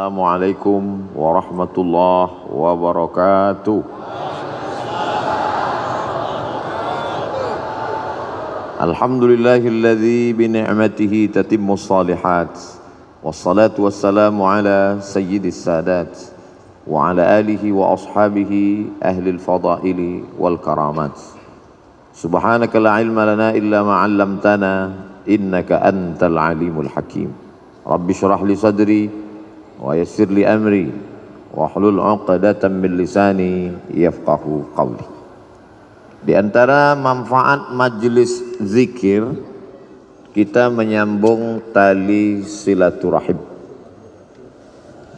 Assalamualaikum warahmatullahi wabarakatuh. Alhamdulillahilladzi bi ni'matihi tatimmus shalihat. Wassalatu wassalamu ala sayyidis sadat wa ala alihi wa ashabihi ahlil fadaili wal karamat. Subhanaka la ilma lana illa ma 'allamtana innaka antal alimul hakim. Rabbi shrah li sadri wa yassir li amri wa hlul 'uqdatam min lisani yafqahu qawli. Di antara manfaat majlis zikir, kita menyambung tali silaturahim.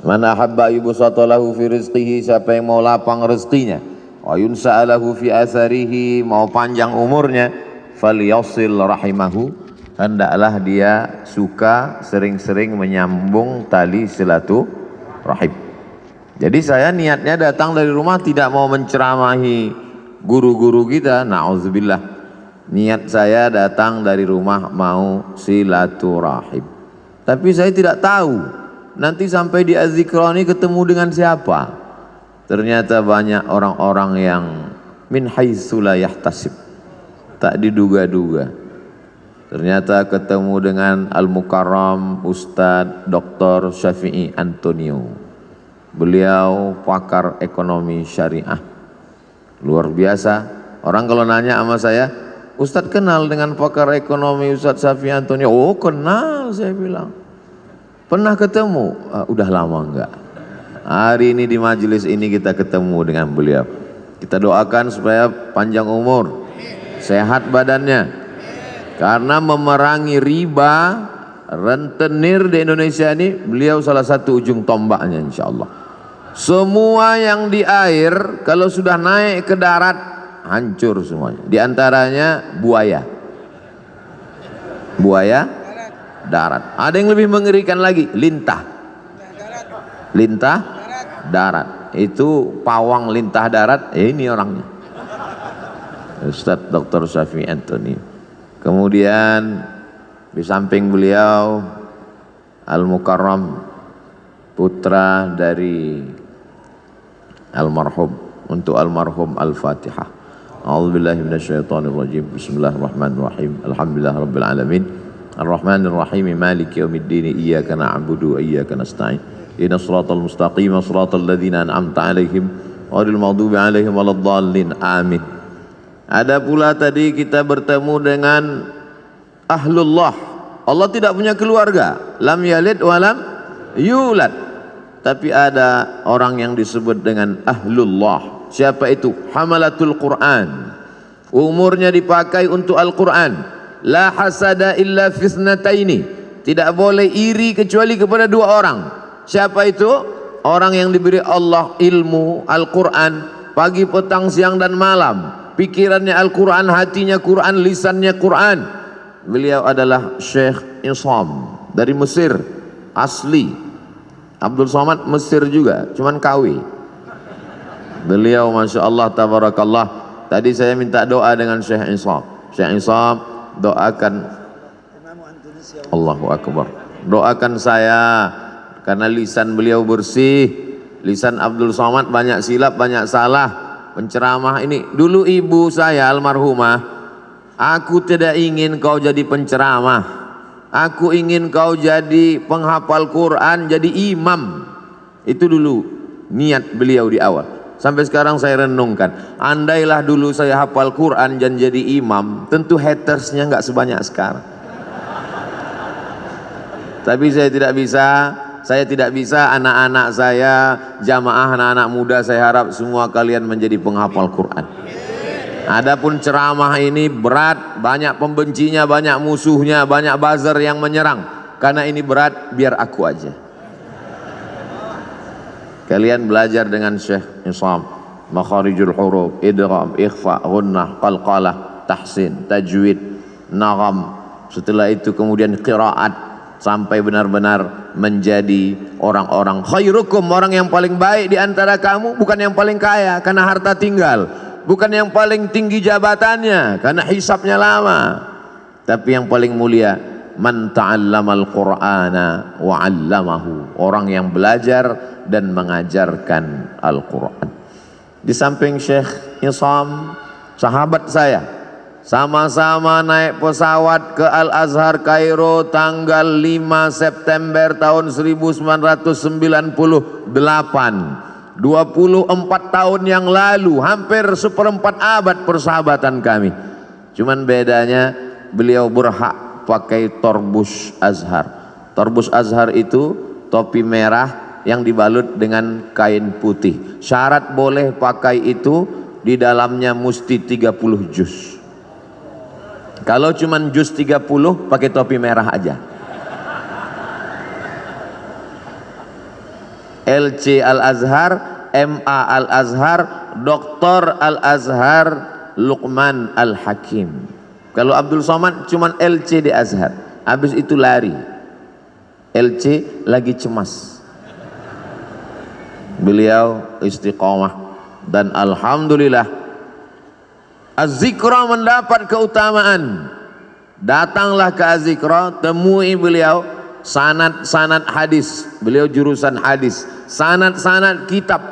Man ahabba yubsatalahu fi rizqihi, siapa yang mau lapang rezekinya, wa yunsa'alahu fi atharihi, mau panjang umurnya, falyasil rahimahu, hendaklah dia suka sering-sering menyambung tali silaturahim. Jadi saya niatnya datang dari rumah tidak mau menceramahi guru-guru kita, na'udzubillah. Niat saya datang dari rumah mau silaturahim. Tapi saya tidak tahu nanti sampai di Az-Zikrani ketemu dengan siapa. Ternyata banyak orang-orang yang min haitsu la yahtasib, tak diduga-duga. Ternyata ketemu dengan Al-Mukarram Ustadz Dr. Syafi'i Antonio. Beliau pakar ekonomi syariah. Luar biasa. Orang kalau nanya sama saya, Ustadz kenal dengan pakar ekonomi Ustadz Syafi'i Antonio? Oh kenal, saya bilang. Pernah ketemu? Udah lama enggak. Hari ini di majelis ini kita ketemu dengan beliau. Kita doakan supaya panjang umur, sehat badannya. Karena memerangi riba, rentenir di Indonesia ini, beliau salah satu ujung tombaknya insya Allah. Semua yang di air kalau sudah naik ke darat hancur semuanya. Di antaranya buaya. Buaya darat. Ada yang lebih mengerikan lagi, lintah. Lintah darat. Itu pawang lintah darat, ini orangnya. Ustadz Dr. Syafi'i Antonio. Kemudian di samping beliau Al-Mukarram, putra dari almarhum, untuk almarhum Al-Fatihah. A'udzubillahi minasyaitonirrajim. Bismillahirrahmanirrahim. Alhamdulillahirabbil alamin. Arrahmanirrahim. Maliki yaumiddin. Iyyaka na'budu wa iyyaka nasta'in. Ihdinas siratal mustaqim, siratal ladzina an'amta 'alaihim ghairil maghdubi 'alaihim waladdallin. Amin. Ada pula tadi kita bertemu dengan ahlullah. Allah tidak punya keluarga. Lam yalid wa lam yulad. Tapi ada orang yang disebut dengan ahlullah. Siapa itu? Hamalatul Quran. Umurnya dipakai untuk Al-Quran. La hasada illa fisnataini. Tidak boleh iri kecuali kepada dua orang. Siapa itu? Orang yang diberi Allah ilmu Al-Quran pagi, petang, siang dan malam. Pikirannya Al-Quran, hatinya Quran, lisannya Quran. Beliau adalah Syekh Isam dari Mesir asli. Abdul Somad Mesir juga, cuman KW. Beliau Masya Allah tabarakallah. Tadi saya minta doa dengan Syekh Isam. Syekh Isam doakan, Allahu Akbar, doakan saya karena lisan beliau bersih. Lisan Abdul Somad banyak silap, banyak salah. Penceramah ini, dulu ibu saya almarhumah, aku tidak ingin kau jadi penceramah, aku ingin kau jadi penghafal Quran, jadi imam. Itu dulu niat beliau di awal. Sampai sekarang saya renungkan, andailah dulu saya hafal Quran dan jadi imam, tentu hatersnya nggak sebanyak sekarang. Tapi saya tidak bisa, anak-anak saya, jamaah anak-anak muda, saya harap semua kalian menjadi penghafal Quran. Adapun ceramah ini berat, banyak pembencinya, banyak musuhnya, banyak buzzer yang menyerang. Karena ini berat, biar aku aja. Kalian belajar dengan Syekh Isam, makharijul huruf, idgham, ikhfa, ghunnah, qalqalah, tahsin, tajwid, nagham. Setelah itu kemudian qiraat sampai benar-benar menjadi orang-orang khairukum, orang yang paling baik di antara kamu, bukan yang paling kaya karena harta tinggal, bukan yang paling tinggi jabatannya karena hisabnya lama, tapi yang paling mulia man ta'allamal Qur'ana wa 'allamahu, orang yang belajar dan mengajarkan Al-Qur'an. Di samping Syekh Isam, sahabat saya, sama-sama naik pesawat ke Al-Azhar Kairo tanggal 5 September tahun 1998. 24 tahun yang lalu, hampir seperempat abad persahabatan kami. Cuman bedanya beliau berhak pakai torbus Azhar. Torbus Azhar itu topi merah yang dibalut dengan kain putih. Syarat boleh pakai itu, di dalamnya mesti 30 juz. Kalau cuman juz 30, pakai topi merah aja. LC Al-Azhar, MA Al-Azhar, Doktor Al-Azhar, Luqman Al-Hakim. Kalau Abdul Somad cuman LC di Azhar, habis itu lari. LC lagi cemas. Beliau istiqomah dan alhamdulillah Az-Zikra mendapat keutamaan. Datanglah ke Az-Zikra, temui beliau, sanad-sanad hadis. Beliau jurusan hadis, sanad-sanad kitab,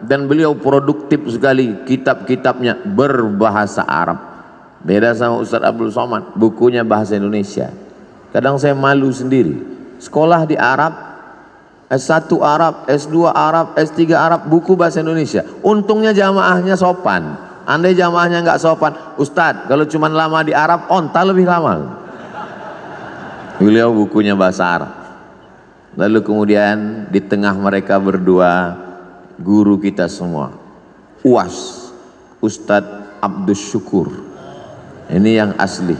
dan beliau produktif sekali, kitab-kitabnya berbahasa Arab. Beda sama Ustaz Abdul Somad, bukunya bahasa Indonesia. Kadang saya malu sendiri, sekolah di Arab, S1 Arab, S2 Arab, S3 Arab, buku bahasa Indonesia. Untungnya jamaahnya sopan. Andai jamaahnya nggak sopan, Ustadz kalau cuma lama di Arab, onta lebih lama. Beliau bukunya bahasa Arab. Lalu kemudian di tengah mereka berdua, guru kita semua, UAS, Ustadz Abdus Syukur. Ini yang asli,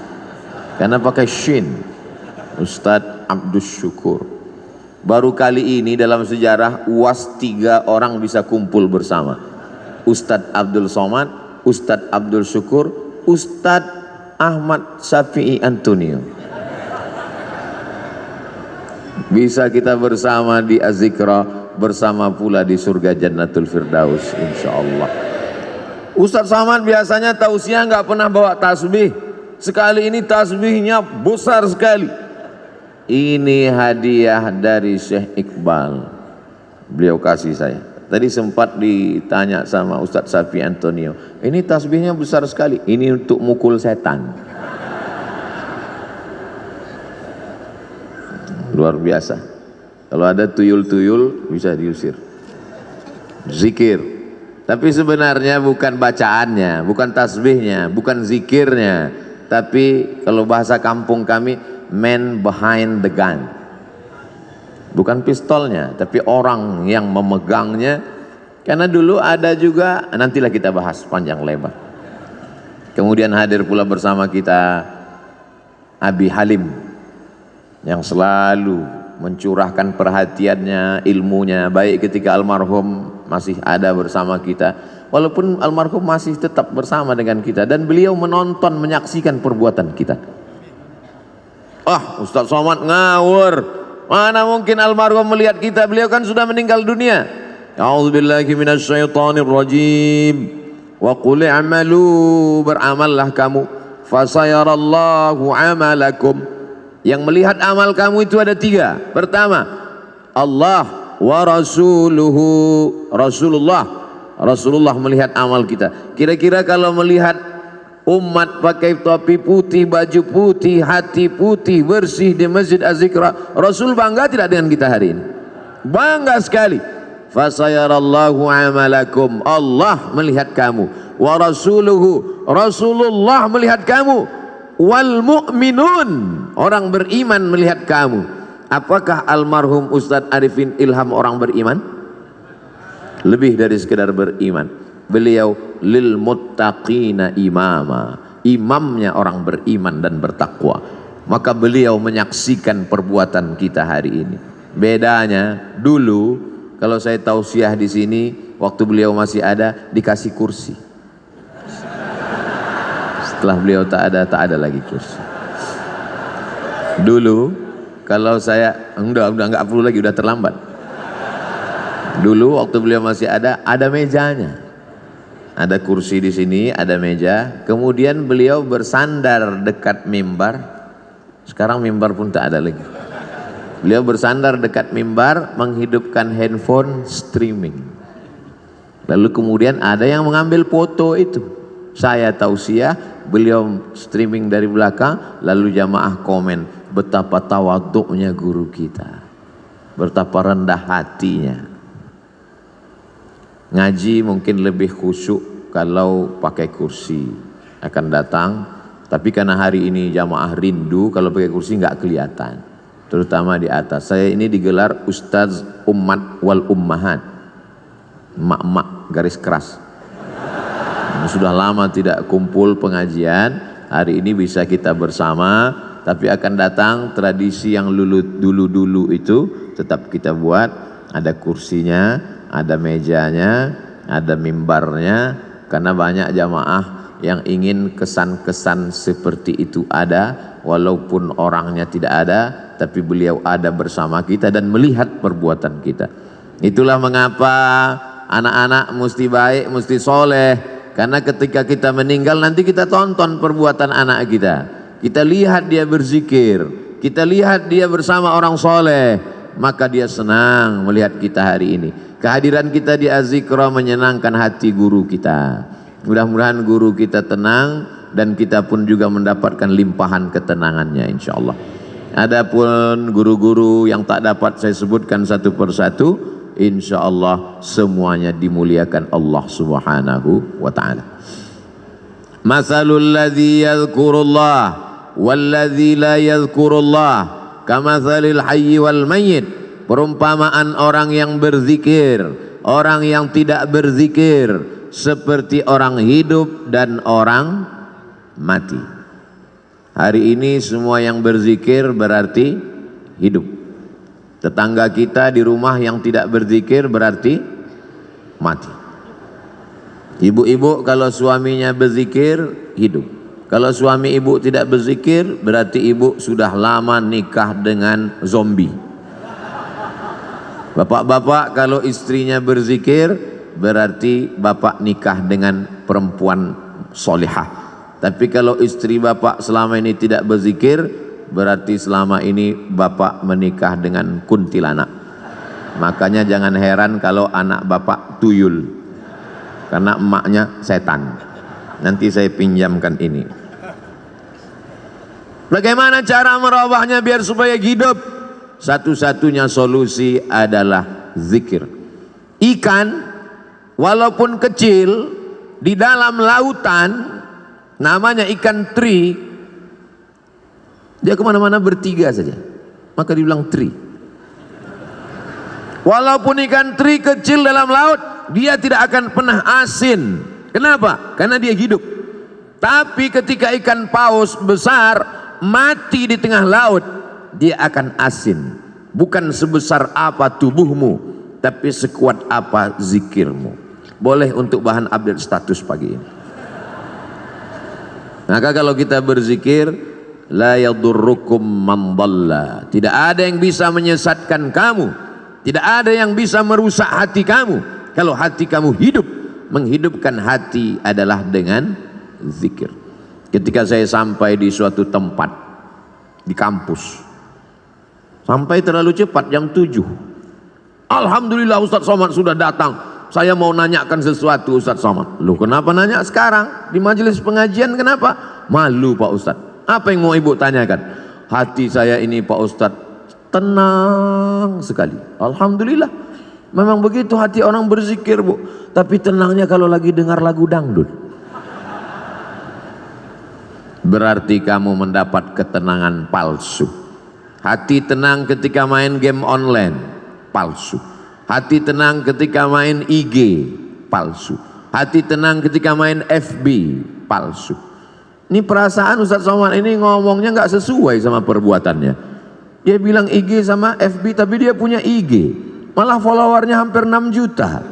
karena pakai shin, Ustadz Abdus Syukur. Baru kali ini dalam sejarah UAS 3 orang bisa kumpul bersama. Ustadz Abdul Somad, Ustadz Abdul Syukur, Ustadz Ahmad Syafi'i Antonio. Bisa kita bersama di Az-Zikra, bersama pula di surga Jannatul Firdaus insyaallah. Ustadz Somad biasanya tausiah nggak pernah bawa tasbih. Sekali ini tasbihnya besar sekali. Ini hadiah dari Syekh Iqbal, beliau kasih saya. Tadi sempat ditanya sama Ustadz Syafi'i Antonio, ini tasbihnya besar sekali, ini untuk mukul setan. Luar biasa. Kalau ada tuyul-tuyul bisa diusir. Zikir. Tapi sebenarnya bukan bacaannya, bukan tasbihnya, bukan zikirnya, tapi kalau bahasa kampung kami, man behind the gun. Bukan pistolnya, tapi orang yang memegangnya. Karena dulu ada juga, nantilah kita bahas panjang lebar. Kemudian hadir pula bersama kita Abi Halim, yang selalu mencurahkan perhatiannya, ilmunya, baik ketika almarhum masih ada bersama kita, walaupun almarhum masih tetap bersama dengan kita, dan beliau menonton, menyaksikan perbuatan kita. Ustadz Somad ngawur, mana mungkin almarhum melihat kita, beliau kan sudah meninggal dunia. A'udzubillahi minasyaitonirrajim. Wa qul i'malu, beramallah kamu, fasayarallahu amalakum. Yang melihat amal kamu itu ada 3. Pertama, Allah wa rasuluhu, Rasulullah melihat amal kita. Kira-kira kalau melihat umat pakai topi putih, baju putih, hati putih, bersih di Masjid Az-Zikra, Rasul bangga tidak dengan kita hari ini? Bangga sekali. Fasayarallahu amalakum, Allah melihat kamu, wa rasuluhu, Rasulullah melihat kamu, wal mu'minun, orang beriman melihat kamu. Apakah almarhum Ustadz Arifin Ilham orang beriman? Lebih dari sekedar beriman, beliau lil muttaqina imama, imamnya orang beriman dan bertakwa. Maka beliau menyaksikan perbuatan kita hari ini. Bedanya dulu kalau saya tausiah di sini, waktu beliau masih ada, dikasih kursi. Setelah beliau tak ada lagi kursi. Dulu kalau saya udah nggak perlu lagi, udah terlambat. Dulu waktu beliau masih ada mejanya, ada kursi di sini, ada meja. Kemudian beliau bersandar dekat mimbar Sekarang mimbar pun tak ada lagi. Beliau bersandar dekat mimbar, menghidupkan handphone streaming. Lalu kemudian ada yang mengambil foto itu. Saya tausiah, beliau streaming dari belakang, lalu jamaah komen, betapa tawaduknya guru kita, betapa rendah hatinya. Ngaji mungkin lebih khusyuk kalau pakai kursi, akan datang. Tapi karena hari ini jamaah rindu, kalau pakai kursi nggak kelihatan, terutama di atas. Saya ini digelar Ustaz Ummat wal Ummahat, mak-mak garis keras. Sudah lama tidak kumpul pengajian, hari ini bisa kita bersama. Tapi akan datang tradisi yang dulu-dulu itu tetap kita buat. Ada kursinya, ada mejanya, ada mimbarnya. Karena banyak jamaah yang ingin kesan-kesan seperti itu ada, walaupun orangnya tidak ada, tapi beliau ada bersama kita dan melihat perbuatan kita. Itulah mengapa anak-anak mesti baik, mesti soleh. Karena ketika kita meninggal nanti kita tonton perbuatan anak kita. Kita lihat dia berzikir, kita lihat dia bersama orang soleh, maka dia senang melihat kita hari ini. Kehadiran kita di Az-Zikra menyenangkan hati guru kita. Mudah-mudahan guru kita tenang dan kita pun juga mendapatkan limpahan ketenangannya insyaallah. Adapun guru-guru yang tak dapat saya sebutkan satu persatu, insyaallah semuanya dimuliakan Allah Subhanahu wa taala. Masalul ladzi yadhkurullah walladzi la yadhkurullah kamatsalil hayyi wal mayyit. Perumpamaan orang yang berzikir, orang yang tidak berzikir, seperti orang hidup dan orang mati. Hari ini semua yang berzikir berarti hidup. Tetangga kita di rumah yang tidak berzikir berarti mati. Ibu-ibu kalau suaminya berzikir hidup. Kalau suami ibu tidak berzikir berarti ibu sudah lama nikah dengan zombie. Bapak-bapak kalau istrinya berzikir berarti bapak nikah dengan perempuan solihah. Tapi kalau istri bapak selama ini tidak berzikir berarti selama ini bapak menikah dengan kuntilanak. Makanya jangan heran kalau anak bapak tuyul, karena emaknya setan. Nanti saya pinjamkan ini. Bagaimana cara merubahnya biar supaya hidup? Satu-satunya solusi adalah zikir. Ikan walaupun kecil di dalam lautan, namanya ikan teri, dia kemana-mana bertiga saja, maka dibilang teri. Walaupun ikan teri kecil dalam laut, dia tidak akan pernah asin. Kenapa? Karena dia hidup. Tapi ketika ikan paus besar mati di tengah laut, dia akan asin. Bukan sebesar apa tubuhmu, tapi sekuat apa zikirmu. Boleh untuk bahan update status pagi ini. Maka kalau kita berzikir, la yadurrukum man dhalla. Tidak ada yang bisa menyesatkan kamu. Tidak ada yang bisa merusak hati kamu. Kalau hati kamu hidup, menghidupkan hati adalah dengan zikir. Ketika saya sampai di suatu tempat di kampus, sampai terlalu cepat jam 7. Alhamdulillah Ustaz Somad sudah datang. Saya mau nanyakan sesuatu Ustaz Somad. Loh, kenapa nanya sekarang? Di majelis pengajian kenapa? Malu Pak Ustaz. Apa yang mau ibu tanyakan? Hati saya ini Pak Ustaz tenang sekali. Alhamdulillah. Memang begitu hati orang berzikir bu. Tapi tenangnya kalau lagi dengar lagu dangdut. Berarti kamu mendapat ketenangan palsu. Hati tenang ketika main game online, palsu. Hati tenang ketika main IG, palsu. Hati tenang ketika main FB, palsu. Ini perasaan Ustaz Somad ini ngomongnya nggak sesuai sama perbuatannya. Dia bilang IG sama FB, tapi dia punya IG, malah followernya hampir 6 juta.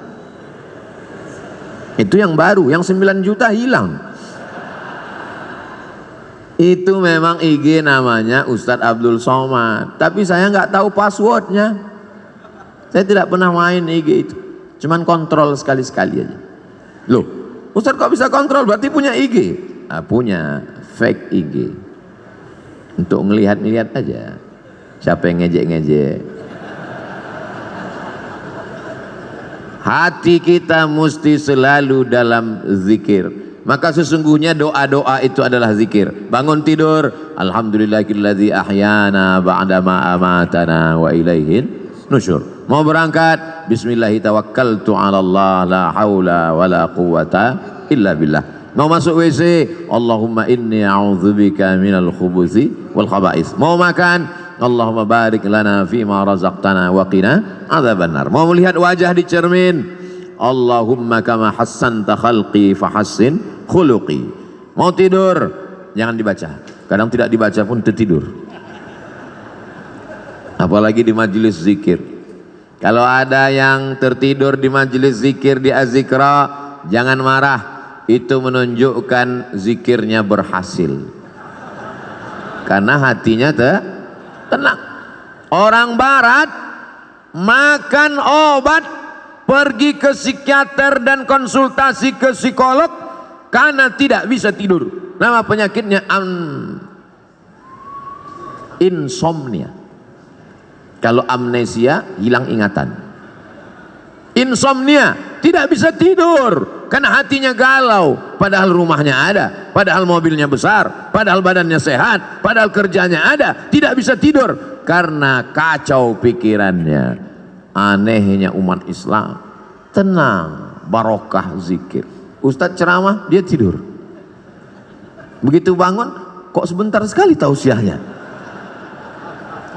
Itu yang baru, yang 9 juta hilang. Itu memang IG namanya Ustadz Abdul Somad, tapi saya nggak tahu passwordnya. Saya tidak pernah main IG itu, cuman kontrol sekali-sekali aja. Loh, Ustadz kok bisa kontrol? Berarti punya IG? Ah, punya fake IG. untuk ngelihat-ngelihat aja. Siapa yang ngejek-ngejek? Hati kita mesti selalu dalam zikir. Maka sesungguhnya doa-doa itu adalah zikir. Bangun tidur, alhamdulillahilladzi ahyana ba'dama amatana wa ilaihin nusyur. Mau berangkat, bismillahi tawakkaltu 'ala Allah la haula wala quwata illa billah. Mau masuk WC, Allahumma inni a'udzubika minal khubuthi wal khaba'is. Mau makan, Allahumma barik lana fima razaqtana wa qina adzabannar. Mau melihat wajah di cermin, Allahumma kama hassanta khalqi fahassin khuluqi. Mau tidur, jangan dibaca. Kadang tidak dibaca pun tertidur. Apalagi di majelis zikir. Kalau ada yang tertidur di majelis zikir di Az-Zikra, jangan marah. Itu menunjukkan zikirnya berhasil. Karena hatinya tenang. Orang barat makan obat, pergi ke psikiater dan konsultasi ke psikolog karena tidak bisa tidur. Nama penyakitnya insomnia. Kalau amnesia, hilang ingatan. Insomnia, tidak bisa tidur karena hatinya galau, padahal rumahnya ada, padahal mobilnya besar, padahal badannya sehat, padahal kerjanya ada, tidak bisa tidur karena kacau pikirannya. Anehnya umat Islam, tenang, barokah zikir. Ustadz ceramah, dia tidur. Begitu bangun, kok sebentar sekali tausiahnya.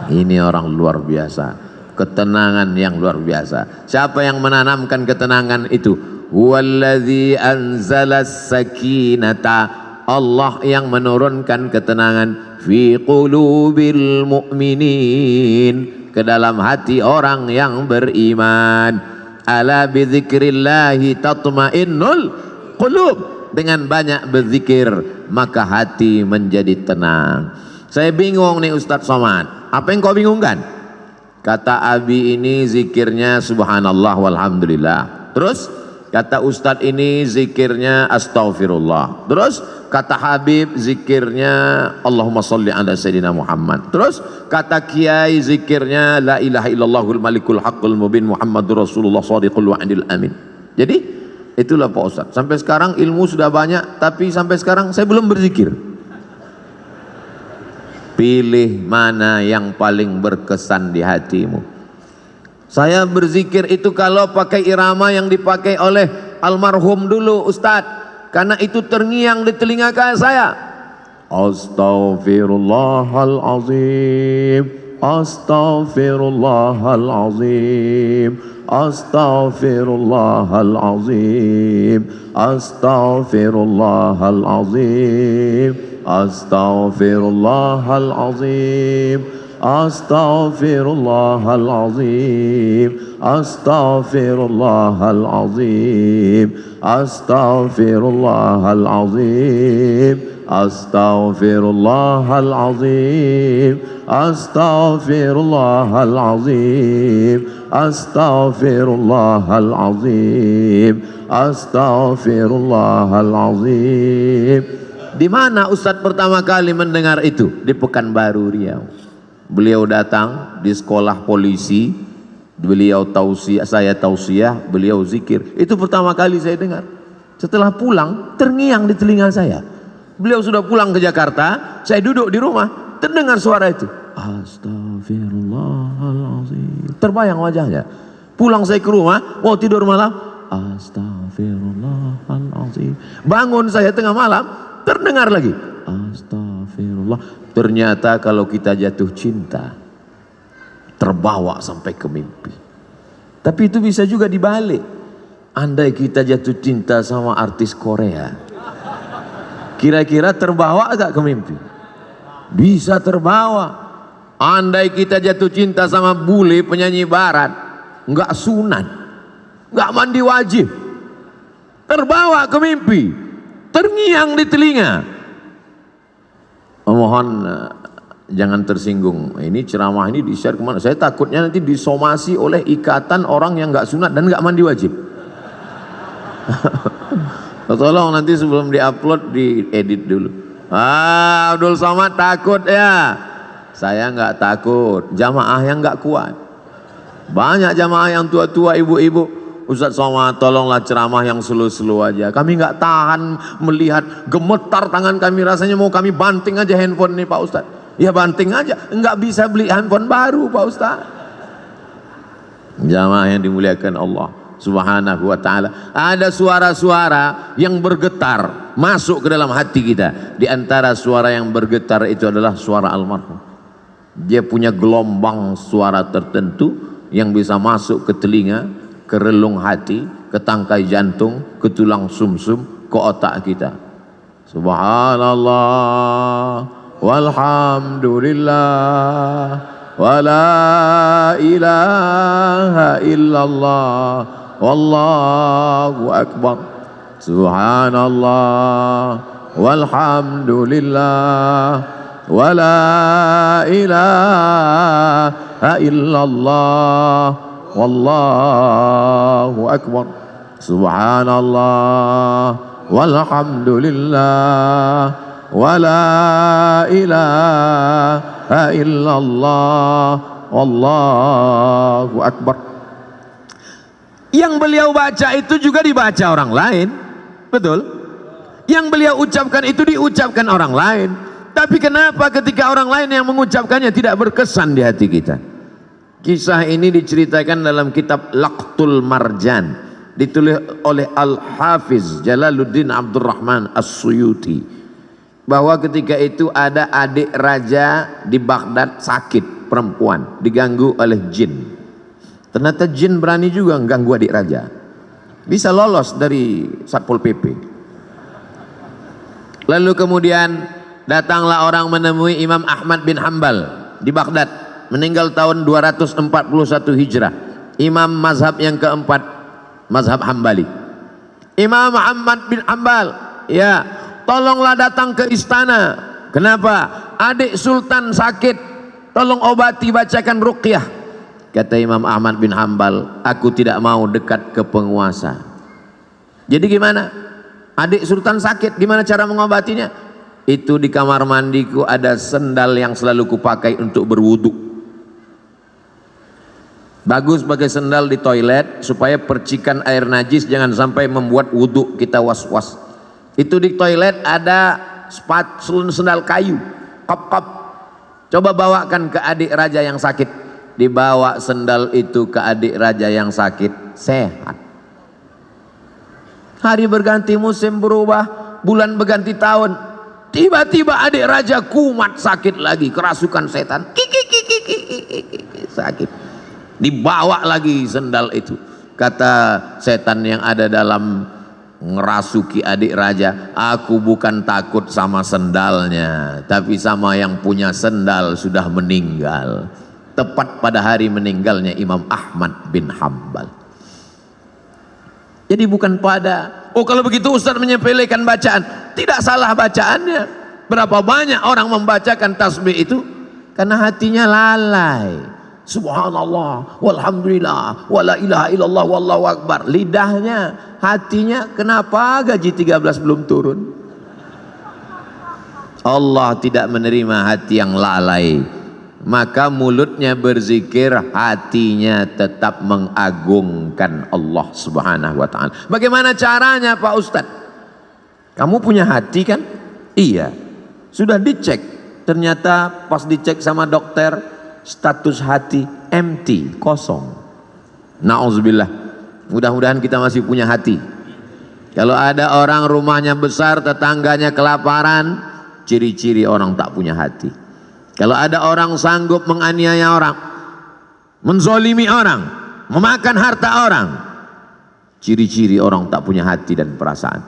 Ini orang luar biasa. Ketenangan yang luar biasa. Siapa yang menanamkan ketenangan itu? Huwallazi anzalas sakinata. Allah yang menurunkan ketenangan fi qulubil mu'minin, ke dalam hati orang yang beriman. Ala bidzikrillahi tatmainnul qulub. Dengan banyak berzikir maka hati menjadi tenang. Saya bingung nih Ustadz Somad. Apa yang kau bingungkan? Kata Abi ini zikirnya subhanallah walhamdulillah. Terus kata Ustadz ini zikirnya astaghfirullah. Terus kata Habib zikirnya Allahumma sholli ala sayyidina Muhammad. Terus kata Kiai zikirnya la ilaha illallahul malikul haqqul mubin Muhammadur Rasulullah shadiqul wa'dil amin. Jadi itulah Pak Ustadz. Sampai sekarang ilmu sudah banyak, tapi sampai sekarang saya belum berzikir. Pilih mana yang paling berkesan di hatimu. Saya berzikir itu kalau pakai irama yang dipakai oleh almarhum dulu Ustadz, karena itu terngiang di telinga saya. Astaghfirullahalazim, astaghfirullahalazim, astaghfirullahalazim, astaghfirullahalazim, astaghfirullahalazim, astaghfirullahalazim, astaghfirullahalazim, astaghfirullahalazim, astaghfirullahalazim, astaghfirullahalazim, astaghfirullahalazim, astaghfirullahalazim. Di mana Ustadz pertama kali mendengar itu? Di Pekanbaru Riau. Beliau datang di sekolah polisi, beliau tausiah, saya tausiah, beliau zikir. Itu pertama kali saya dengar. Setelah pulang, terngiang di telinga saya. Beliau sudah pulang ke Jakarta, saya duduk di rumah, terdengar suara itu. Astaghfirullahaladzim. Terbayang wajahnya. Pulang saya ke rumah, mau tidur malam, astaghfirullahaladzim. Bangun saya tengah malam, terdengar lagi astagfirullah. Ternyata kalau kita jatuh cinta terbawa sampai ke mimpi. Tapi itu bisa juga dibalik. Andai kita jatuh cinta sama artis Korea, kira-kira terbawa agak ke mimpi? Bisa terbawa. Andai kita jatuh cinta sama bule penyanyi barat, nggak sunat, nggak mandi wajib, terbawa ke mimpi, terngiang di telinga. Mohon jangan tersinggung. Ini ceramah ini di-share kemana? Saya takutnya nanti disomasi oleh ikatan orang yang nggak sunat dan nggak mandi wajib. Tolong nanti sebelum diupload diedit dulu. Abdul Somad takut ya. Saya nggak takut, jamaah yang nggak kuat. Banyak jamaah yang tua-tua, ibu-ibu, Ustaz Somad tolonglah ceramah yang slow-slow aja. Kami nggak tahan melihat, gemetar tangan kami, rasanya mau kami banting aja handphone nih Pak Ustaz. Ya banting aja, nggak bisa beli handphone baru Pak Ustaz. Jamaah yang dimuliakan Allah Subhanahu wa ta'ala, ada suara-suara yang bergetar masuk ke dalam hati kita. Di antara suara yang bergetar itu adalah suara almarhum. Dia punya gelombang suara tertentu yang bisa masuk ke telinga, ke relung hati, ke tangkai jantung, ke tulang sumsum, ke otak kita. Subhanallah walhamdulillah wala ilaha illallah wallahu akbar. Subhanallah walhamdulillah wala ilaha illallah wallahu akbar. Subhanallah walhamdulillah wala ilaha illallah wallahu akbar. Yang beliau baca itu juga dibaca orang lain, betul? Yang beliau ucapkan itu diucapkan orang lain. Tapi kenapa ketika orang lain yang mengucapkannya tidak berkesan di hati kita? Kisah ini diceritakan dalam kitab Laqtul Marjan, ditulis oleh Al-Hafiz Jalaluddin Abdurrahman As-Suyuti, bahwa ketika itu ada adik raja di Baghdad sakit, perempuan, diganggu oleh jin. Ternyata jin berani juga mengganggu adik raja, bisa lolos dari Satpol PP. Lalu kemudian datanglah orang menemui Imam Ahmad bin Hanbal di Baghdad, meninggal tahun 241 Hijrah, imam mazhab yang keempat, mazhab Hambali. Imam Ahmad bin Hanbal, ya, tolonglah datang ke istana. Kenapa? Adik sultan sakit, tolong obati, bacakan ruqyah. Kata Imam Ahmad bin Hanbal, aku tidak mau dekat ke penguasa. Jadi gimana? Adik sultan sakit, gimana cara mengobatinya? Itu di kamar mandiku ada sendal yang selalu kupakai untuk berwudu. Bagus pakai sendal di toilet supaya percikan air najis jangan sampai membuat wudu kita was-was. Itu di toilet ada sendal kayu, kop-kop. Coba bawakan ke adik raja yang sakit. Dibawa sendal itu ke adik raja yang sakit, sehat. Hari berganti, musim berubah, bulan berganti tahun, tiba-tiba adik raja kumat sakit lagi, kerasukan setan, sakit. Dibawa lagi sendal itu. Kata setan yang ada dalam ngerasuki adik raja, aku bukan takut sama sendalnya, tapi sama yang punya sendal sudah meninggal. Tepat pada hari meninggalnya Imam Ahmad bin Hanbal. Jadi bukan pada, oh kalau begitu Ustaz menyepelekan bacaan. Tidak salah bacaannya. Berapa banyak orang membacakan tasbih itu karena hatinya lalai. Subhanallah walhamdulillah wala ilaha illallah wallahu akbar. Lidahnya, hatinya kenapa gaji 13 belum turun? Allah tidak menerima hati yang lalai. Maka mulutnya berzikir, hatinya tetap mengagungkan Allah Subhanahu wa ta'ala. Bagaimana caranya Pak Ustadz? Kamu punya hati kan? Iya. Sudah dicek. Ternyata pas dicek sama dokter, status hati empty, kosong. Na'udzubillah. Mudah-mudahan kita masih punya hati. Kalau ada orang rumahnya besar, tetangganya kelaparan, ciri-ciri orang tak punya hati. Kalau ada orang sanggup menganiaya orang, menzolimi orang, memakan harta orang, ciri-ciri orang tak punya hati dan perasaan.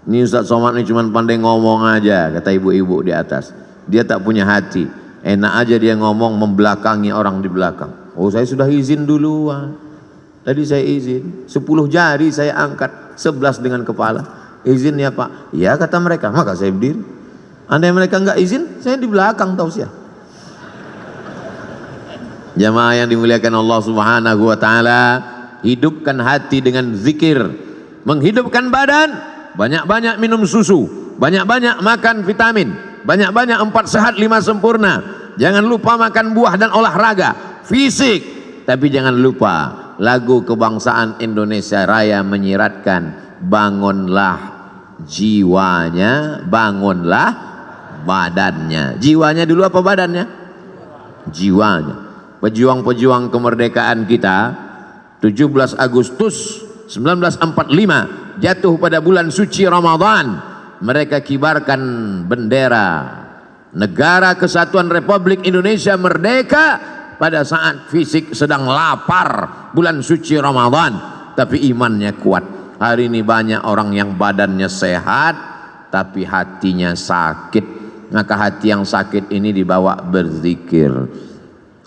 Ini Ustaz Somad ini cuma pandai ngomong aja, kata ibu-ibu di atas. Dia tak punya hati. Enak aja dia ngomong membelakangi orang di belakang. Oh, saya sudah izin duluan. Tadi saya izin, 10 jari saya angkat, 11 dengan kepala. Izin ya Pak. Ya kata mereka, maka saya berdiri. Andai mereka enggak izin, saya di belakang tausiah. Jamaah yang dimuliakan Allah Subhanahu wa ta'ala, hidupkan hati dengan zikir. Menghidupkan badan, banyak-banyak minum susu, Banyak-banyak makan vitamin, banyak-banyak 4 sehat 5 sempurna. Jangan lupa makan buah dan olahraga fisik. Tapi jangan lupa lagu kebangsaan Indonesia Raya menyiratkan, bangunlah jiwanya, bangunlah badannya. Jiwanya dulu apa badannya? Jiwanya. Pejuang-pejuang kemerdekaan kita 17 Agustus 1945 jatuh pada bulan suci Ramadan. Mereka kibarkan bendera Negara Kesatuan Republik Indonesia merdeka pada saat fisik sedang lapar bulan suci Ramadan, tapi imannya kuat. Hari ini banyak orang yang badannya sehat tapi hatinya sakit. Maka hati yang sakit ini dibawa berzikir.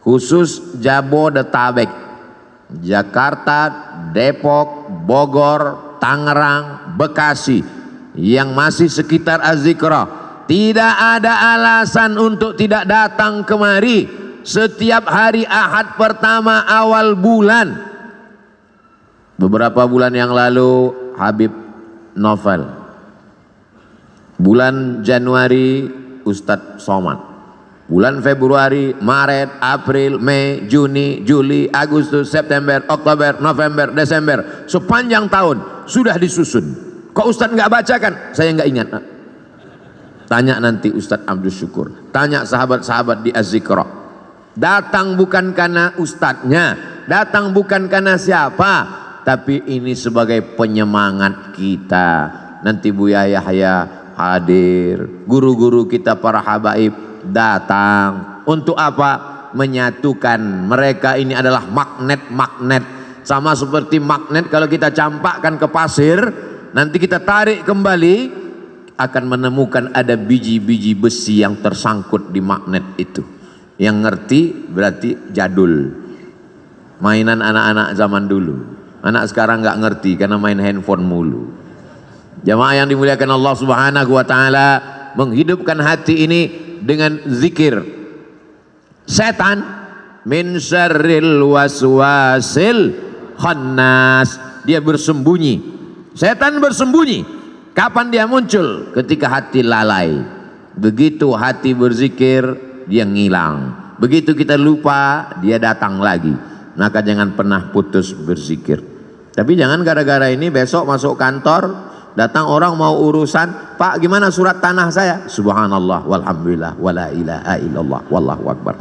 Khusus Jabodetabek, Jakarta, Depok, Bogor, Tangerang, Bekasi yang masih sekitar Az-Zikra, tidak ada alasan untuk tidak datang kemari setiap hari Ahad pertama awal bulan. Beberapa bulan yang lalu Habib Novel, bulan Januari Ustadz Somad, bulan Februari, Maret, April, Mei, Juni, Juli, Agustus, September, Oktober, November, Desember, sepanjang tahun sudah disusun. Kok Ustadz nggak bacakan? Saya nggak ingat. Tanya nanti Ustadz Abdul Syukur, tanya sahabat-sahabat di Az-Zikra. Datang bukan karena ustadznya, datang bukan karena siapa, tapi ini sebagai penyemangat kita. Nanti Buya Yahya hadir, guru-guru kita para habaib datang. Untuk apa? Menyatukan. Mereka ini adalah magnet-magnet. Sama seperti magnet kalau kita campakkan ke pasir, nanti kita tarik kembali, akan menemukan ada biji-biji besi yang tersangkut di magnet itu. Yang ngerti berarti jadul, mainan anak-anak zaman dulu. Anak sekarang nggak ngerti karena main handphone mulu. Jamaah yang dimuliakan Allah Subhanahu wa taala, menghidupkan hati ini dengan zikir. Setan min syarril waswasil khannas, dia bersembunyi. Setan bersembunyi. Kapan dia muncul? Ketika hati lalai. Begitu hati berzikir, dia ngilang. Begitu kita lupa, dia datang lagi. Maka jangan pernah putus berzikir. Tapi jangan gara-gara ini besok masuk kantor, datang orang mau urusan, Pak gimana surat tanah saya? Subhanallah walhamdulillah wala ilaha illallah wallahu akbar.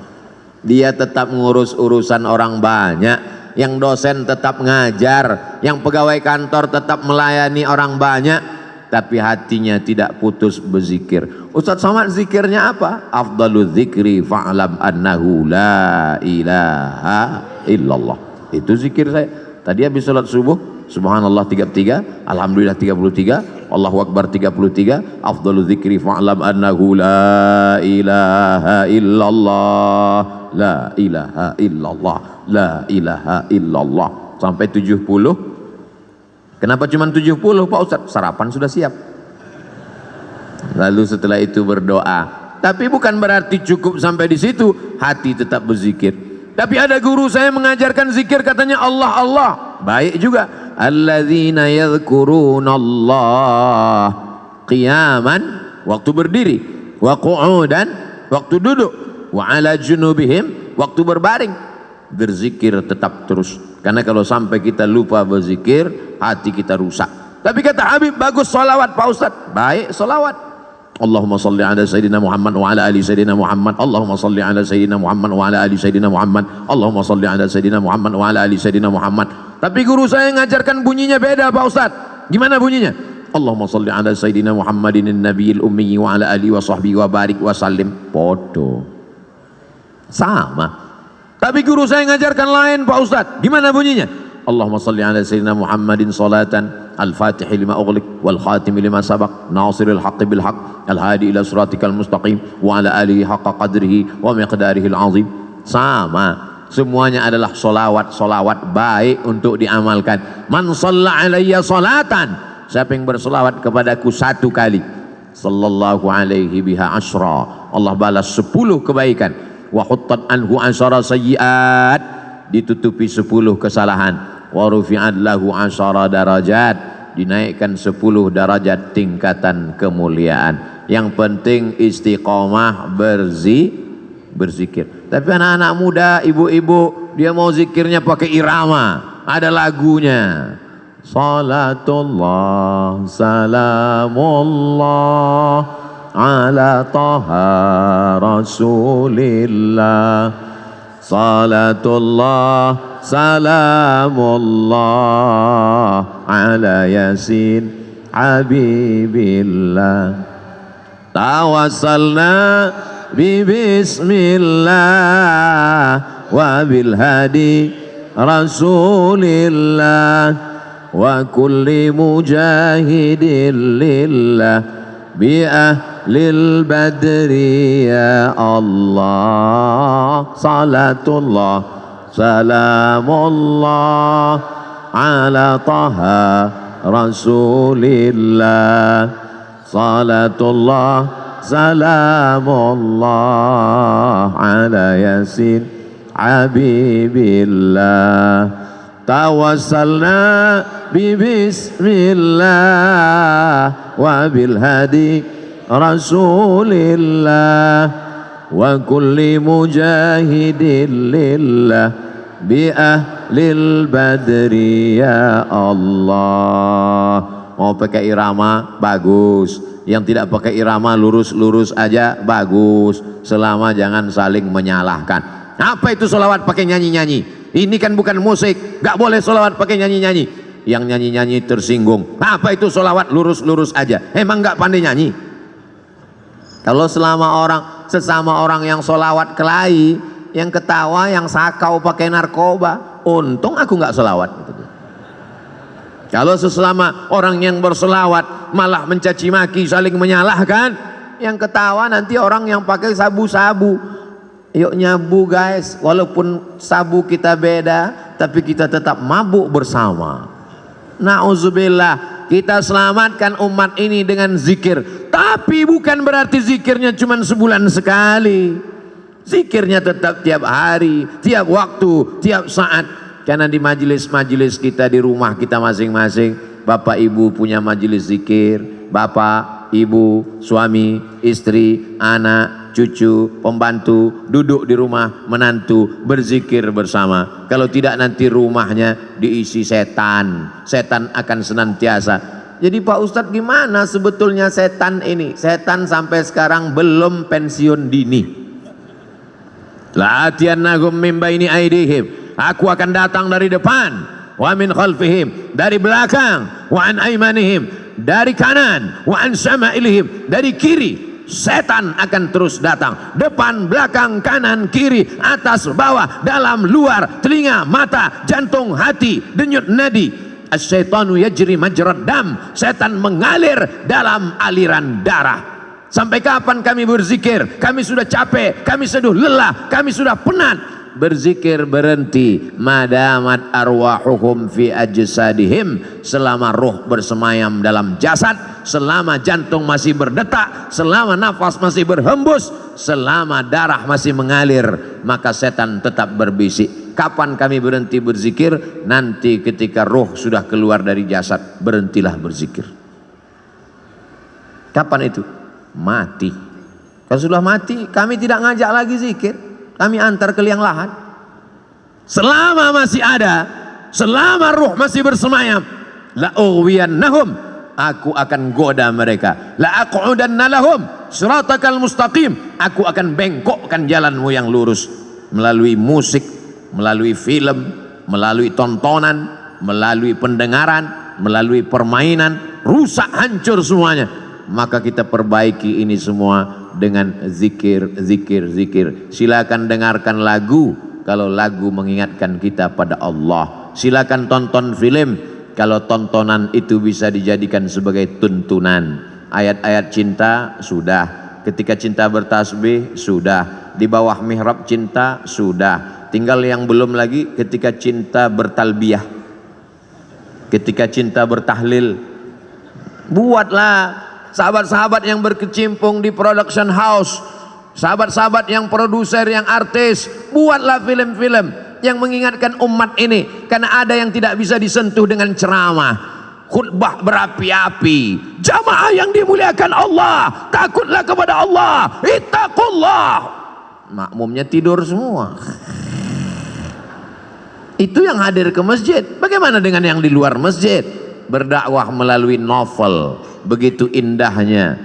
Dia tetap ngurus urusan orang banyak. Yang dosen tetap ngajar, yang pegawai kantor tetap melayani orang banyak, tapi hatinya tidak putus berzikir. Ustadz Somad zikirnya apa? Afdalul zikri fa'lam annahu la ilaha illallah. Itu zikir saya. Tadi habis salat subuh, subhanallah 33, alhamdulillah 33, Allahu akbar 33, afdalul zikri fa'lam annahu la ilaha illallah, la ilaha illallah, la ilaha illallah, sampai 70. Kenapa cuma 70 Pak Ustadz? Sarapan sudah siap. Lalu setelah itu berdoa. Tapi bukan berarti cukup sampai di situ, hati tetap berzikir. Tapi ada guru saya mengajarkan zikir, katanya Allah Allah. Baik juga. Alladzina yadhkurunallah qiyaman, waktu berdiri, wa qu'udan, waktu duduk, wa ala junubihim, waktu berbaring. Berzikir tetap terus. Karena kalau sampai kita lupa berzikir, hati kita rusak. Tapi kata Habib, bagus solawat Pak Ustadz. Baik solawat. Allahumma salli ala Sayyidina Muhammad wa ala ali Sayyidina Muhammad. Allahumma salli ala Sayyidina Muhammad wa ala ali Sayyidina Muhammad. Allahumma salli ala Sayyidina Muhammad wa ala ali Sayyidina Muhammad. Tapi guru saya ngajarkan bunyinya beda Pak Ustadz. Gimana bunyinya? Allahumma salli ala Sayyidina Muhammadin nabiyil ummi wa ala ali wa sahbihi wa barik wa sallim. Podo. Sama. Tapi guru saya ngajarkan lain Pak Ustadz. Gimana bunyinya? Allahumma salli ala Sayyidina Muhammadin salatan al-fatihi lima ughliq wal khatimi lima sabaq nasiril haqqi bil haqq al hadi ila siratikal mustaqim wa ala alihi haqqa qadrihi wa miqdarihi al-azim. Sama. Semuanya adalah solawat baik untuk diamalkan. Man shalla alayya salatan, siapa yang bersolawat kepadaku 1 kali, sallallahu alaihi biha asyra, Allah balas 10 kebaikan. Wa huttat anhu asyara sayyiat, ditutupi 10 kesalahan. Wa rufi'at lahu asyara darajat, dinaikkan 10 derajat tingkatan kemuliaan. Yang penting istiqomah berzikir. Tapi anak-anak muda, ibu-ibu, dia mau zikirnya pakai irama, ada lagunya. Salatullah salamullah ala taha rasulillah. Salatullah salamullah ala yasin habibillah. Tawassalna bi bismillah wa bil hadi rasulillah wa kulli mujahidin lillah bi ahlil badri ya Allah. Salatullah salamullah ala taha rasulillah. Salatullah salamullah ala yasin habibillah. Tawassalna bi bismillah wa bil hadi rasulillah wa kulli mujahidin lillah bi ahlil badri ya Allah. Mau pakai irama bagus, yang tidak pakai irama lurus-lurus aja bagus, selama jangan saling menyalahkan. Apa itu sholawat pakai nyanyi-nyanyi? Ini kan bukan musik, gak boleh sholawat pakai nyanyi-nyanyi. Yang nyanyi-nyanyi tersinggung. Apa itu sholawat lurus-lurus aja? Emang gak pandai nyanyi? Kalau sesama orang yang sholawat kelahi, yang ketawa, yang sakau pakai narkoba, untung aku gak sholawat. Kalau sesama orang yang berselawat malah mencaci maki, saling menyalahkan, yang ketawa nanti orang yang pakai sabu-sabu. Yuk nyabu guys, walaupun sabu kita beda, tapi kita tetap mabuk bersama. Na'udzubillah, kita selamatkan umat ini dengan zikir. Tapi bukan berarti zikirnya cuma sebulan sekali. Zikirnya tetap tiap hari, tiap waktu, tiap saat. Karena di majelis-majelis kita, di rumah kita masing-masing, bapak ibu punya majelis zikir, bapak, ibu, suami, istri, anak, cucu, pembantu, duduk di rumah, menantu, berzikir bersama. Kalau tidak nanti rumahnya diisi setan, setan akan senantiasa. Jadi Pak Ustadz, gimana sebetulnya setan ini? Setan sampai sekarang belum pensiun dini. La'atiyannahum min baini aidihim, aku akan datang dari depan, wa min khalfihim, dari belakang, wa an aimanihim, dari kanan, wa an syama'ilihim, dari kiri. Setan akan terus datang, depan, belakang, kanan, kiri, atas, bawah, dalam, luar, telinga, mata, jantung, hati, denyut nadi. Asyaitanu yajri majrad dam, setan mengalir dalam aliran darah. Sampai kapan kami berzikir? Kami sudah capek, kami sudah lelah, kami sudah penat. Berzikir berhenti, madamat arwahuhum fi ajsadihim, selama roh bersemayam dalam jasad, selama jantung masih berdetak, selama nafas masih berhembus, selama darah masih mengalir, maka setan tetap berbisik. Kapan kami berhenti berzikir? Nanti ketika roh sudah keluar dari jasad, berhentilah berzikir. Kapan itu? Mati. Kalau sudah mati, kami tidak ngajak lagi zikir, kami antar ke liang lahat. Selama masih ada, selama ruh masih bersemayam, la ughwiyannahum, aku akan goda mereka. La aq'udanna lahum siratakal mustaqim, aku akan bengkokkan jalanmu yang lurus. Melalui musik, melalui film, melalui tontonan, melalui pendengaran, melalui permainan, rusak hancur semuanya. Maka kita perbaiki ini semua dengan zikir, zikir, zikir. Silakan dengarkan lagu kalau lagu mengingatkan kita pada Allah. Silakan tonton film kalau tontonan itu bisa dijadikan sebagai tuntunan. Ayat-ayat cinta sudah, ketika cinta bertasbih sudah, di bawah mihrab cinta sudah. Tinggal yang belum lagi ketika cinta bertalbiyah, ketika cinta bertahlil. Buatlah sahabat-sahabat yang berkecimpung di production house, sahabat-sahabat yang produser, yang artis, buatlah film-film yang mengingatkan umat ini. Karena ada yang tidak bisa disentuh dengan ceramah. khutbah berapi-api. Jamaah yang dimuliakan Allah, takutlah kepada Allah, ittaqullah. Makmumnya tidur semua. Itu yang hadir ke masjid. Bagaimana dengan yang di luar masjid? Berdakwah melalui novel. Begitu indahnya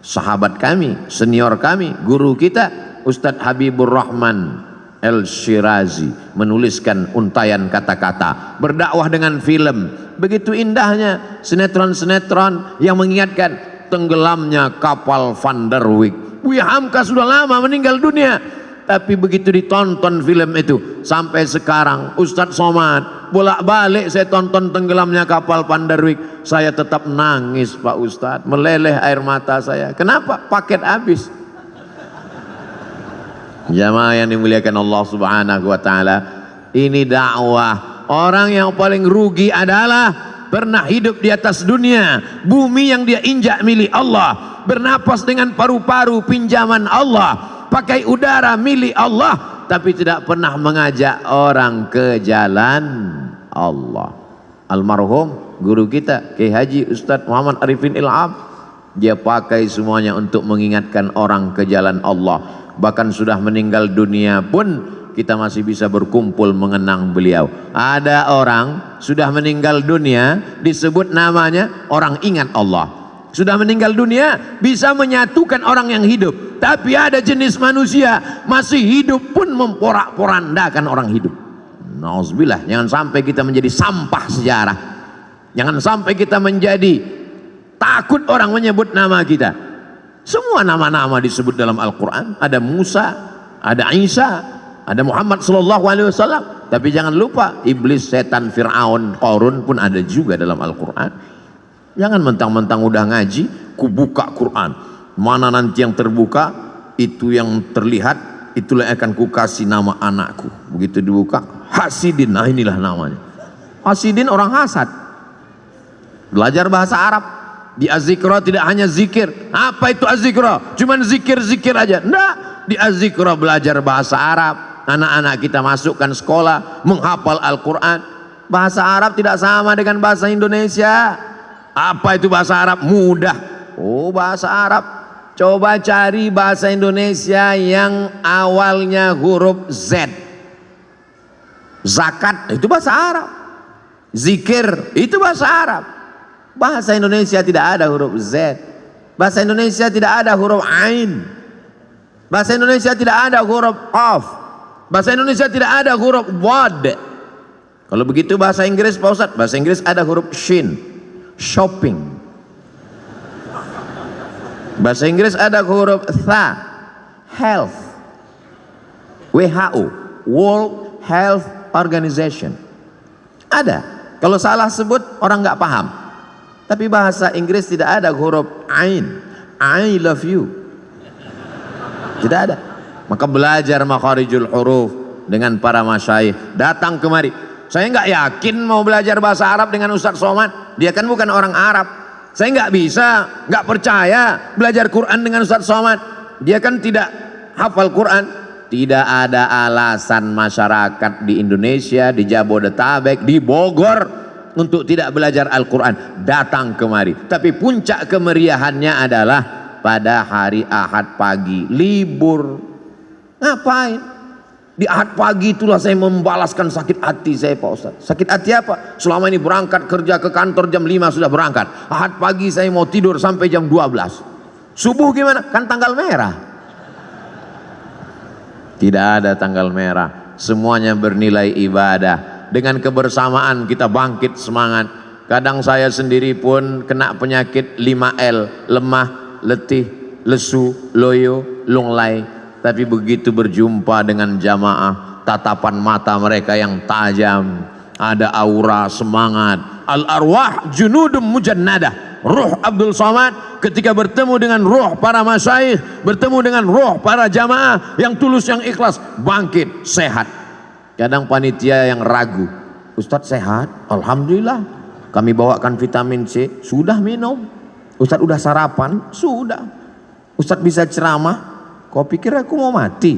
sahabat kami, senior kami, guru kita Ustadz Habibur Rahman El-Shirazi menuliskan untayan kata-kata. Berdakwah dengan film. Begitu indahnya sinetron-sinetron yang mengingatkan tenggelamnya kapal Van der Wijk. Buya Hamka sudah lama meninggal dunia, tapi begitu ditonton film itu sampai sekarang Ustadz Somad bolak-balik saya tonton tenggelamnya kapal Van der Wijk, saya tetap nangis Pak Ustadz, meleleh air mata saya. Kenapa? Paket habis. Jamaah yang dimuliakan Allah Subhanahu wa taala, ini dakwah. Orang yang paling rugi adalah pernah hidup di atas dunia, bumi yang dia injak milik Allah, bernapas dengan paru-paru pinjaman Allah, pakai udara milik Allah, tapi tidak pernah mengajak orang ke jalan Allah. Almarhum guru kita Kiai Haji Ustadz Muhammad Arifin Ilham, dia pakai semuanya untuk mengingatkan orang ke jalan Allah. Bahkan sudah meninggal dunia pun kita masih bisa berkumpul mengenang beliau. Ada orang sudah meninggal dunia disebut namanya, orang ingat Allah. Sudah meninggal dunia bisa menyatukan orang yang hidup. Tapi ada jenis manusia masih hidup pun memporak-porandakan orang hidup. Nauzubillah, jangan sampai kita menjadi sampah sejarah. Jangan sampai kita menjadi takut orang menyebut nama kita. Semua nama-nama disebut dalam Al-Quran. Ada Musa, ada Isa, ada Muhammad SAW. Tapi jangan lupa iblis, setan, Fir'aun, Qarun pun ada juga dalam Al-Quran. Jangan mentang-mentang udah ngaji, ku buka Quran. Mana nanti yang terbuka, itu yang terlihat, itulah yang akan ku kasih nama anakku. Begitu dibuka, Hasidin, nah inilah namanya. Hasidin orang hasad. Belajar bahasa Arab. Di Az-Zikra tidak hanya zikir. Apa itu Az-Zikra? Cuman zikir-zikir aja. Enggak. Di Az-Zikra belajar bahasa Arab. Anak-anak kita masukkan sekolah, menghafal Al-Quran. Bahasa Arab tidak sama dengan bahasa Indonesia. Apa itu bahasa Arab? Mudah. Oh, bahasa Arab. Coba cari bahasa Indonesia yang awalnya huruf Z. Zakat, itu bahasa Arab. Zikir, itu bahasa Arab. Bahasa Indonesia tidak ada huruf Z. Bahasa Indonesia tidak ada huruf Ain. Bahasa Indonesia tidak ada huruf Qaf. Bahasa Indonesia tidak ada huruf Wad. Kalau begitu bahasa Inggris Pak Ustadz, bahasa Inggris ada huruf Shin. Shopping. Bahasa Inggris ada huruf Tha. Health. WHO, World Health Organization. Ada. Kalau salah sebut orang nggak paham. Tapi bahasa Inggris tidak ada huruf Ain. I love you. Tidak ada. Maka belajar makharijul huruf dengan para masyayikh. Datang kemari. Saya nggak yakin mau belajar bahasa Arab dengan Ustadz Somad. Dia kan bukan orang Arab. Saya nggak bisa, nggak percaya belajar Quran dengan Ustadz Somad. Dia kan tidak hafal Quran. Tidak ada alasan masyarakat di Indonesia, di Jabodetabek, di Bogor untuk tidak belajar Al-Quran. Datang kemari. Tapi puncak kemeriahannya adalah pada hari Ahad pagi, libur. Ngapain? Di Ahad pagi itulah saya membalaskan sakit hati saya Pak Ustaz. Sakit hati apa? Selama ini berangkat kerja ke kantor jam 5 sudah berangkat. Ahad pagi saya mau tidur sampai jam 12. Subuh gimana? Kan tanggal merah. Tidak ada tanggal merah. Semuanya bernilai ibadah. Dengan kebersamaan kita bangkit semangat. Kadang saya sendiri pun kena penyakit 5L, lemah, letih, lesu, loyo, lunglai. Tapi begitu berjumpa dengan jamaah, tatapan mata mereka yang tajam, ada aura semangat. Al-arwah junudum mujannadah. Ruh Abdul Somad ketika bertemu dengan ruh para masyayikh, bertemu dengan ruh para jamaah yang tulus, yang ikhlas, bangkit, sehat. Kadang panitia yang ragu, Ustadz sehat? Alhamdulillah. Kami bawakan vitamin C, sudah minum. Ustadz udah sarapan? Sudah. Ustadz bisa ceramah? Kau pikir aku mau mati?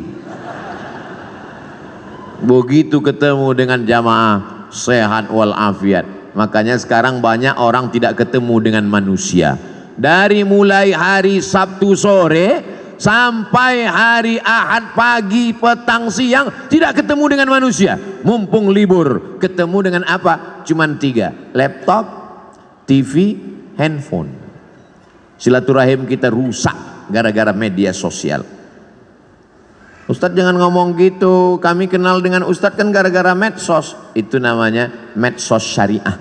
Begitu ketemu dengan jamaah sehat walafiat, Makanya sekarang banyak orang tidak ketemu dengan manusia. Dari mulai hari Sabtu sore sampai hari Ahad pagi, petang, siang tidak ketemu dengan manusia. Mumpung libur, ketemu dengan apa? Cuman 3, laptop, TV, handphone. Silaturahim kita rusak gara-gara media sosial. Ustadz jangan ngomong gitu, kami kenal dengan Ustadz kan gara-gara medsos. Itu namanya medsos syariah.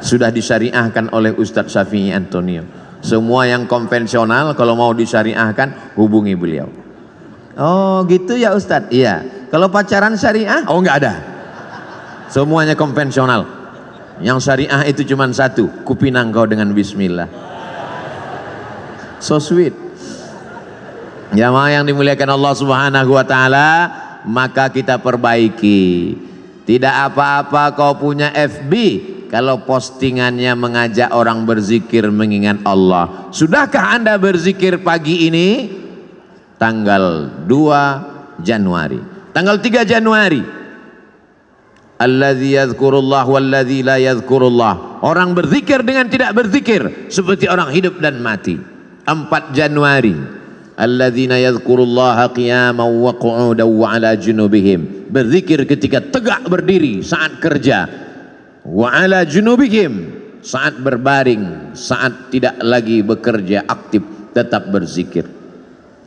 Sudah disyariahkan oleh Ustadz Syafi'i Antonio. Semua yang konvensional kalau mau disyariahkan hubungi beliau. Oh gitu ya Ustadz? Iya. Kalau pacaran syariah? Oh nggak ada. Semuanya konvensional. Yang syariah itu cuma 1, kupinang kau dengan bismillah. So sweet. Jamaah yang dimuliakan Allah Subhanahu wa taala, maka kita perbaiki. Tidak apa-apa kau punya FB kalau postingannya mengajak orang berzikir mengingat Allah. Sudahkah Anda berzikir pagi ini? Tanggal 2 Januari. Tanggal 3 Januari. Alladzi yadhkurullah walladzi la yadhkurullah. Orang berzikir dengan tidak berzikir seperti orang hidup dan mati. 4 Januari. Alladzina yadhkurullaha qiyaman wa qu'udan wa 'ala junubihim. Berzikir ketika tegak berdiri saat kerja. Wa 'ala junubihim, saat berbaring, saat tidak lagi bekerja aktif tetap berzikir.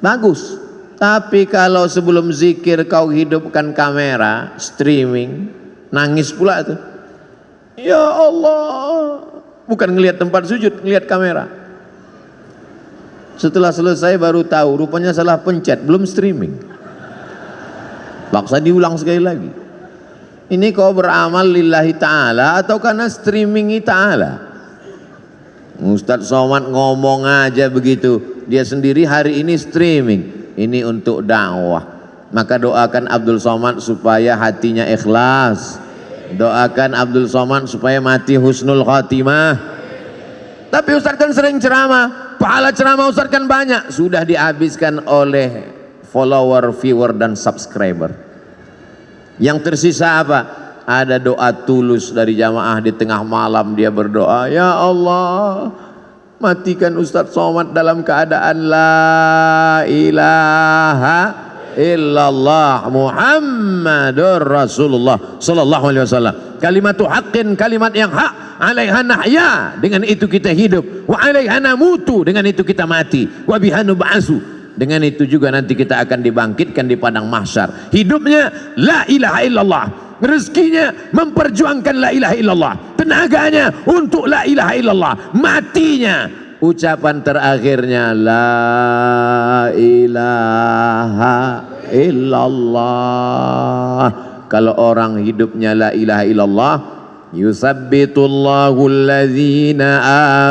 Bagus. Tapi kalau sebelum zikir kau hidupkan kamera, streaming, nangis pula tuh. Ya Allah. Bukan ngelihat tempat sujud, ngelihat kamera. Setelah selesai baru tahu rupanya salah pencet, belum streaming. Paksa diulang sekali lagi. Ini kau beramal lillahi ta'ala atau karena streamingi ta'ala? Ustadz Somad ngomong aja begitu, dia sendiri hari ini streaming. Ini untuk dakwah. Maka doakan Abdul Somad supaya hatinya ikhlas. Doakan Abdul Somad supaya mati husnul khatimah. Tapi Ustadz kan sering ceramah, pahala ceramah Ustadz kan banyak, sudah dihabiskan oleh follower, viewer dan subscriber. Yang tersisa apa? Ada doa tulus dari jamaah di tengah malam dia berdoa, ya Allah matikan Ustadz Somad dalam keadaan la ilaha illallah Muhammadur Rasulullah sallallahu alaihi wasallam. Kalimatu haqqin, kalimat yang hak, alaiha nahya, dengan itu kita hidup, wa alaiha namutu, dengan itu kita mati, wa biha nub'atsu, dengan itu juga nanti kita akan dibangkitkan di padang mahsyar. Hidupnya la ilaha illallah, rezekinya memperjuangkan la ilaha illallah, tenaganya untuk la ilaha illallah, matinya ucapan terakhirnya la ilaha illallah. Kalau orang hidupnya la ilaha illallah, yusabbitullahu alladzina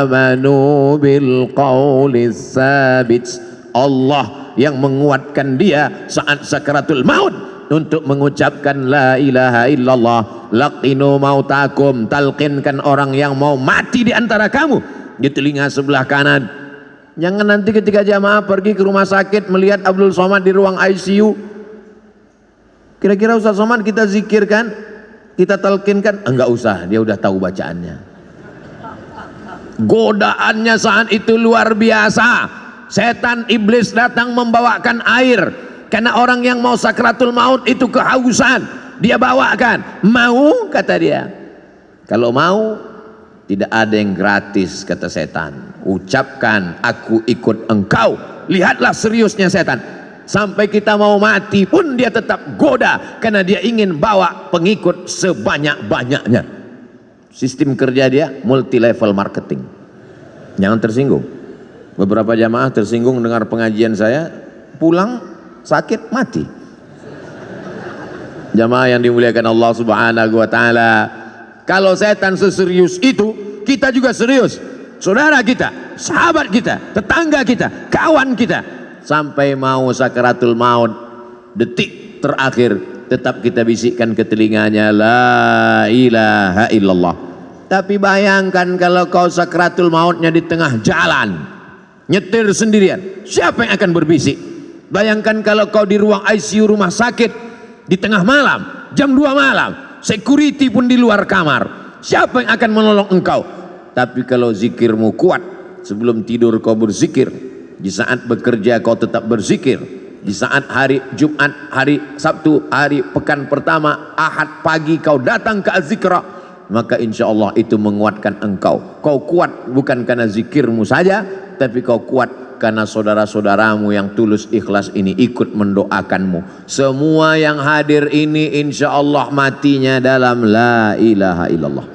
amanu bil qawlis sabit. Allah yang menguatkan dia saat sakaratul maut untuk mengucapkan la ilaha illallah. Laqinu mautakum, talqinkan orang yang mau mati di antara kamu di telinga sebelah kanan. Jangan nanti ketika jamaah pergi ke rumah sakit melihat Abdul Somad di ruang ICU, kira-kira Ustaz Somad kita zikirkan, kita talqinkan, enggak usah, dia udah tahu bacaannya. Godaannya saat itu luar biasa. Setan iblis datang membawakan air, karena orang yang mau sakratul maut itu kehausan, dia bawakan. Mau, kata dia. Kalau mau, tidak ada yang gratis, kata setan. Ucapkan aku ikut engkau. Lihatlah seriusnya setan. Sampai kita mau mati pun dia tetap goda, karena dia ingin bawa pengikut sebanyak-banyaknya. Sistem kerja dia multi level marketing. Jangan tersinggung. Beberapa jamaah tersinggung dengar pengajian saya, pulang sakit mati. Jamaah yang dimuliakan Allah Subhanahu wa taala, kalau setan seserius itu, kita juga serius. Saudara kita, sahabat kita, tetangga kita, kawan kita, sampai mau sakaratul maut, detik terakhir tetap kita bisikkan ke telinganya la ilaha illallah. Tapi bayangkan kalau kau sakaratul mautnya di tengah jalan, nyetir sendirian, siapa yang akan berbisik? Bayangkan kalau kau di ruang ICU rumah sakit di tengah malam, jam 2 malam, security pun di luar kamar. Siapa yang akan menolong engkau? Tapi kalau zikirmu kuat, sebelum tidur kau berzikir, di saat bekerja kau tetap berzikir, di saat hari Jumat, hari Sabtu, hari pekan pertama, Ahad pagi kau datang ke Az-Zikra, maka insya Allah itu menguatkan engkau. Kau kuat bukan karena zikirmu saja, tapi kau kuat karena saudara-saudaramu yang tulus ikhlas ini ikut mendoakanmu. Semua yang hadir ini insya Allah matinya dalam la ilaha illallah.